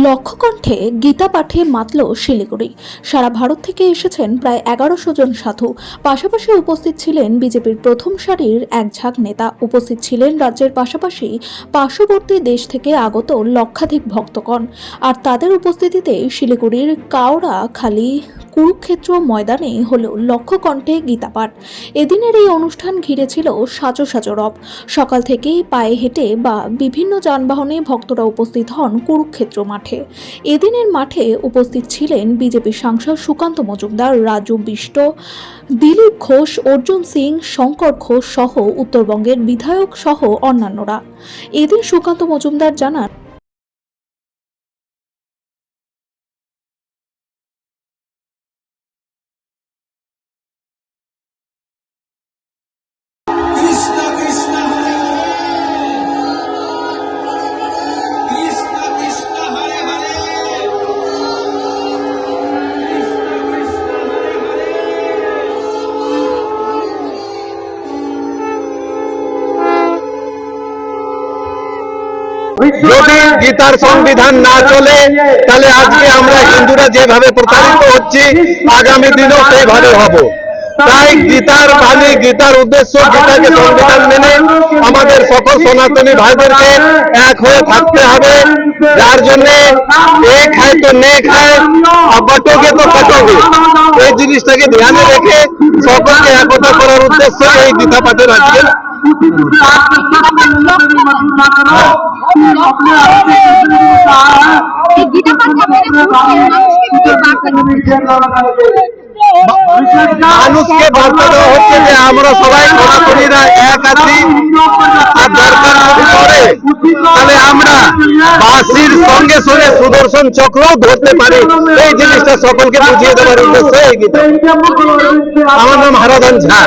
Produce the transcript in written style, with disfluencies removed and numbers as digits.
লক্ষ্যকণ্ঠে গীতা পাঠে মাতল শিলিগুড়ি। সারা ভারত থেকে এসেছেন প্রায় 1100 জন সাধু। পাশাপাশি উপস্থিত ছিলেন বিজেপির প্রথম সারির এক ঝাঁক নেতা। উপস্থিত ছিলেন রাজ্যের পাশাপাশি পার্শ্ববর্তী দেশ থেকে আগত লক্ষাধিক ভক্তগণ। আর তাদের উপস্থিতিতে শিলিগুড়ির কাওড়াখালী কুরুক্ষেত্র ময়দানে হল লক্ষ্যকণ্ঠে গীতাপাঠ। এদিনের এই অনুষ্ঠান ঘিরে ছিল সাজো সাজো রব। সকাল থেকেই পায়ে হেঁটে বা বিভিন্ন যানবাহনে ভক্তরা উপস্থিত হন কুরুক্ষেত্র মাঠে। এদিনের মাঠে উপস্থিত ছিলেন বিজেপি সাংসদ সুকান্ত মজুমদার, রাজু বিষ্ট, দিলীপ ঘোষ, অর্জুন সিং, শঙ্কর ঘোষ সহ উত্তরবঙ্গের বিধায়ক সহ অন্যান্যরা। এদিন সুকান্ত মজুমদার জানান, যদি গীতার সংবিধান না চলে তাহলে আজকে আমরা হিন্দুরা যেভাবে প্রতারিত হচ্ছি আগামী দিনেও সেভাবে হব। তাই গীতার বাণী, গীতার উদ্দেশ্য, গীতাকে সংবিধান মেনে আমাদের সকল সনাতনী ভাইদেরকে এক হয়ে থাকতে হবে। যার জন্য এক হয় তো নেক হয়, বটোগে তো কটোগে, এই জিনিসটাকে ধ্যানে রেখে সকলকে একতা করার উদ্দেশ্যে এই গীতা পাঠের আজকে মানুষকে বার্তা দেওয়া হচ্ছে যে আমরা সবাই সনাতনীরা এক আছি। আর দরকার যদি পড়ে তাহলে আমরা বাঁশির সঙ্গে সঙ্গে সুদর্শন চক্রও ধরতে পারি। এই জিনিসটা সকলকে বুঝিয়ে দেওয়ার উদ্দেশ্যে এই গীতা। আমার নাম হারাধন ঝা।